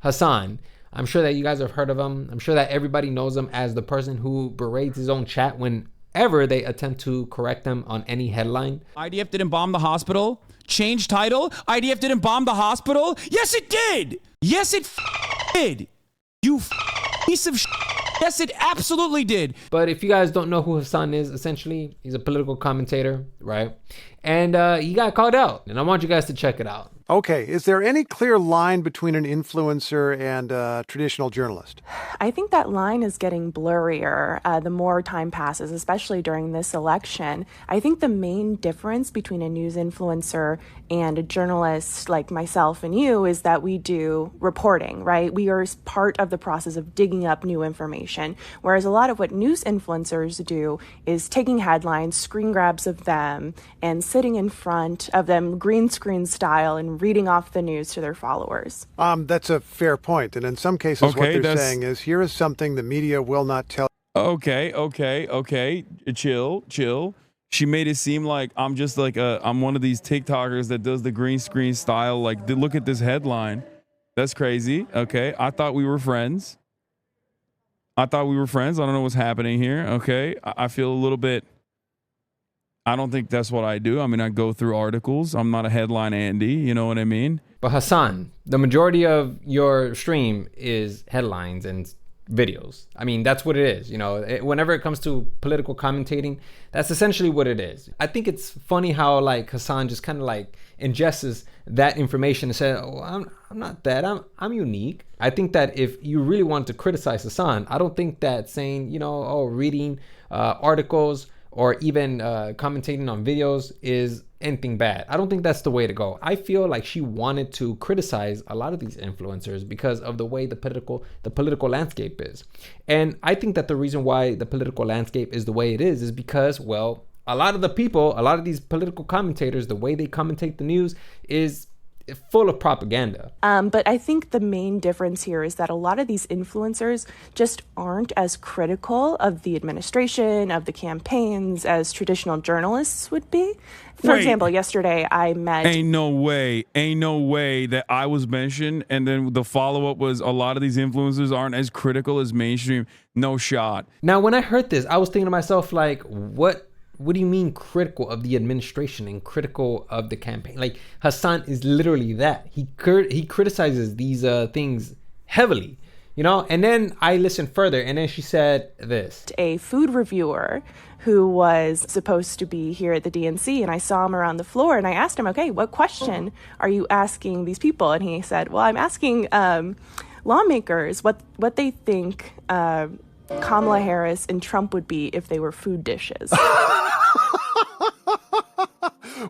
Hasan, I'm sure that you guys have heard of him. I'm sure that everybody knows him as the person who berates his own chat whenever they attempt to correct them on any headline. IDF didn't bomb the hospital. Change title. IDF didn't bomb the hospital. Yes, it did. Yes, it did. You piece of shit. Yes, it absolutely did. But if you guys don't know who Hasan is, essentially, he's a political commentator, right? And he got called out. And I want you guys to check it out. Okay, is there any clear line between an influencer and a traditional journalist? I think that line is getting blurrier the more time passes, especially during this election. I think the main difference between a news influencer and a journalist like myself and you is that we do reporting, right? We are part of the process of digging up new information, whereas a lot of what news influencers do is taking headlines, screen grabs of them, and sitting in front of them green screen style and reading off the news to their followers. That's a fair point. And in some cases, what they're saying is, here is something the media will not tell. Okay. Chill. She made it seem like I'm just like I'm one of these TikTokers that does the green screen style. Like, look at this headline. That's crazy. Okay. I thought we were friends. I don't know what's happening here. Okay. I feel a little bit. I don't think that's what I do. I mean, I go through articles. I'm not a headline Andy. You know what I mean? But Hasan, the majority of your stream is headlines and videos. I mean, that's what it is. You know, whenever it comes to political commentating, that's essentially what it is. I think it's funny how like Hasan just kind of like ingests that information and says, "Oh, I'm not that. I'm unique." I think that if you really want to criticize Hasan, I don't think that saying, you know, reading articles or even commentating on videos is anything bad. I don't think that's the way to go. I feel like she wanted to criticize a lot of these influencers because of the way the political landscape is. And I think that the reason why the political landscape is the way it is because, well, a lot of these political commentators, the way they commentate the news is full of propaganda. But I think the main difference here is that a lot of these influencers just aren't as critical of the administration, of the campaigns, as traditional journalists would be. For example, yesterday I met... Ain't no way that I was mentioned, and then the follow-up was a lot of these influencers aren't as critical as mainstream. No shot. Now, when I heard this, I was thinking to myself, like, what do you mean critical of the administration and critical of the campaign? Like, Hasan is literally that. He criticizes these things heavily, you know? And then I listened further, and then she said this. A food reviewer who was supposed to be here at the DNC, and I saw him around the floor, and I asked him, okay, what question are you asking these people? And he said, well, I'm asking lawmakers what they think Kamala Harris and Trump would be if they were food dishes.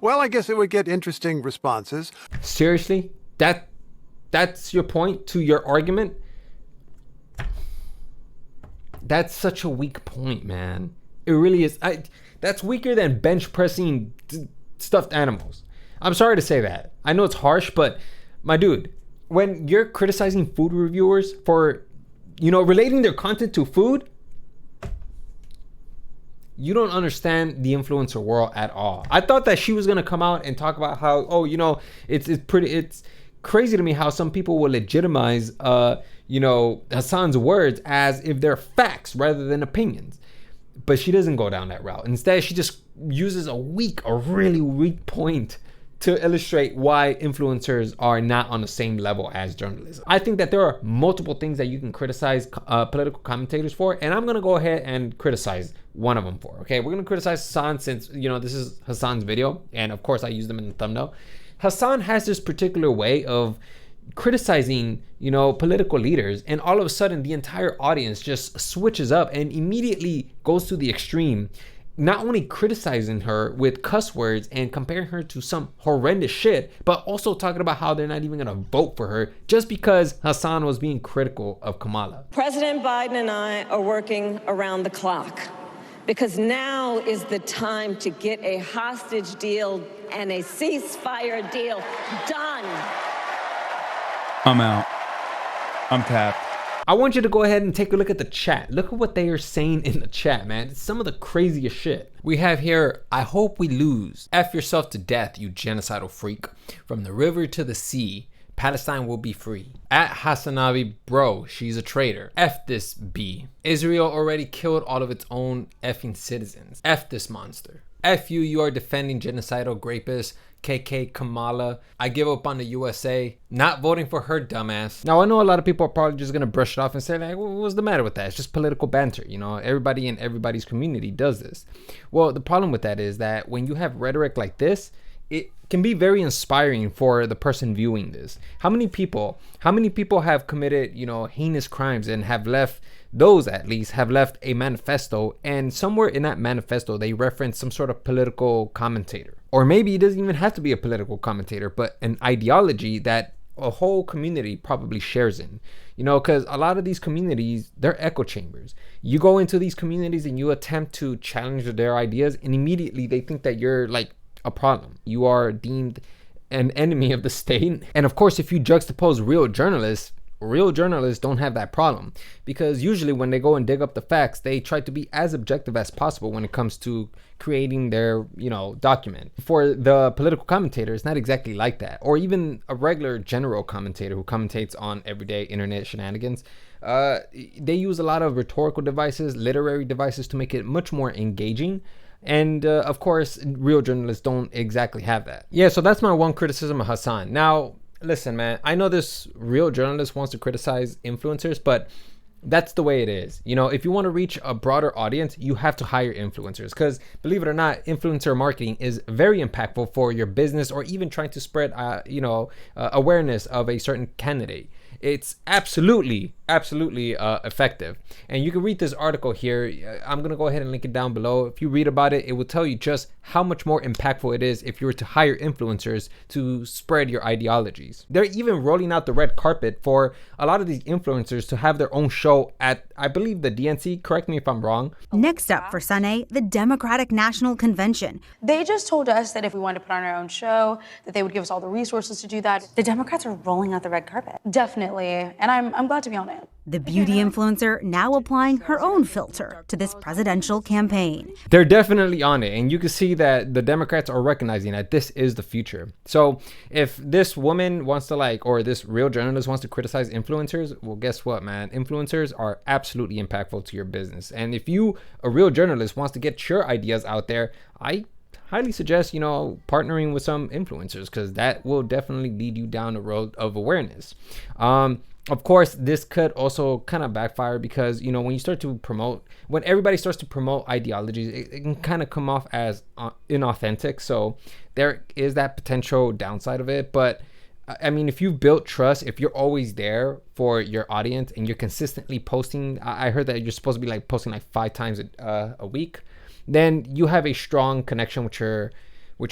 Well, I guess it would get interesting responses. Seriously? That's your point to your argument? That's such a weak point, man. It really is. That's weaker than bench pressing stuffed animals. I'm sorry to say that. I know it's harsh, but my dude, when you're criticizing food reviewers for, you know, relating their content to food, you don't understand the influencer world at all. I thought that she was gonna come out and talk about how, you know, it's crazy to me how some people will legitimize, you know, Hasan's words as if they're facts rather than opinions. But she doesn't go down that route. Instead, she just uses a really weak point to illustrate why influencers are not on the same level as journalists. I think that there are multiple things that you can criticize political commentators for, and I'm going to go ahead and criticize one of them for, okay? We're going to criticize Hasan since, you know, this is Hasan's video, and of course I use them in the thumbnail. Hasan has this particular way of criticizing, you know, political leaders, and all of a sudden the entire audience just switches up and immediately goes to the extreme, not only criticizing her with cuss words and comparing her to some horrendous shit, but also talking about how they're not even gonna vote for her just because Hasan was being critical of Kamala. President Biden and I are working around the clock because now is the time to get a hostage deal and a ceasefire deal done. I'm out. I'm tapped. I want you to go ahead and take a look at the chat. Look at what they are saying in the chat, man. It's some of the craziest shit. We have here, I hope we lose. F yourself to death, you genocidal freak. From the river to the sea. Palestine will be free. At Hassanavi, bro, she's a traitor. F this B. Israel already killed all of its own effing citizens. F this monster. F you, you are defending genocidal rapists. KK Kamala. I give up on the USA. Not voting for her dumbass. Now, I know a lot of people are probably just going to brush it off and say, like, what's the matter with that? It's just political banter. You know, everybody in everybody's community does this. Well, the problem with that is that when you have rhetoric like this, it can be very inspiring for the person viewing this. How many people have committed, you know, heinous crimes and have left, those at least have left a manifesto, and somewhere in that manifesto they reference some sort of political commentator, or maybe it doesn't even have to be a political commentator, but an ideology that a whole community probably shares in, you know, because a lot of these communities, they're echo chambers. You go into these communities and you attempt to challenge their ideas, and immediately they think that you're like a problem. You are deemed an enemy of the state. And of course, if you juxtapose real journalists don't have that problem, because usually when they go and dig up the facts, they try to be as objective as possible when it comes to creating their, you know, document. For the political commentator, it's not exactly like that, or even a regular general commentator who commentates on everyday internet shenanigans. They use a lot of rhetorical devices, literary devices to make it much more engaging. And of course, real journalists don't exactly have that. Yeah, so that's my one criticism of Hasan. Now, listen, man, I know this real journalist wants to criticize influencers, but that's the way it is. You know, if you want to reach a broader audience, you have to hire influencers, because believe it or not, influencer marketing is very impactful for your business, or even trying to spread, awareness of a certain candidate. It's absolutely effective. And you can read this article here. I'm going to go ahead and link it down below. If you read about it, it will tell you just how much more impactful it is if you were to hire influencers to spread your ideologies. They're even rolling out the red carpet for a lot of these influencers to have their own show at, I believe, the DNC. Correct me if I'm wrong. Next up for Sunday, the Democratic National Convention. They just told us that if we wanted to put on our own show, that they would give us all the resources to do that. The Democrats are rolling out the red carpet. Definitely. And I'm glad to be on it. The beauty influencer now applying her own filter to this presidential campaign. They're definitely on it, and you can see that the Democrats are recognizing that this is the future. So if this woman wants to or this real journalist wants to criticize influencers, well, guess what, man? Influencers are absolutely impactful to your business. And if you, a real journalist, wants to get your ideas out there, I highly suggest, partnering with some influencers, because that will definitely lead you down the road of awareness. Of course, this could also kind of backfire, because, when everybody starts to promote ideologies, it can kind of come off as inauthentic. So there is that potential downside of it. But I mean, if you've built trust, if you're always there for your audience and you're consistently posting, I heard that you're supposed to be posting 5 times a week, then you have a strong connection with your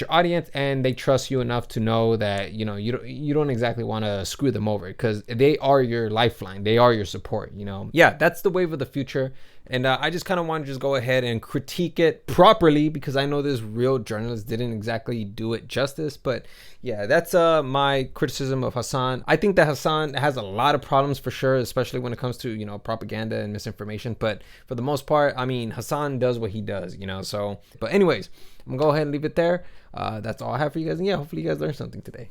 audience, and they trust you enough to know that you don't exactly want to screw them over, because they are your lifeline, they are your support. Yeah, that's the wave of the future. And I just kind of want to just go ahead and critique it properly, because I know this real journalist didn't exactly do it justice. But yeah, that's my criticism of Hasan. I think that Hasan has a lot of problems for sure, especially when it comes to propaganda and misinformation. But for the most part, I mean, Hasan does what he does, so. But anyways, I'm gonna go ahead and leave it there. That's all I have for you guys. And yeah, hopefully you guys learned something today.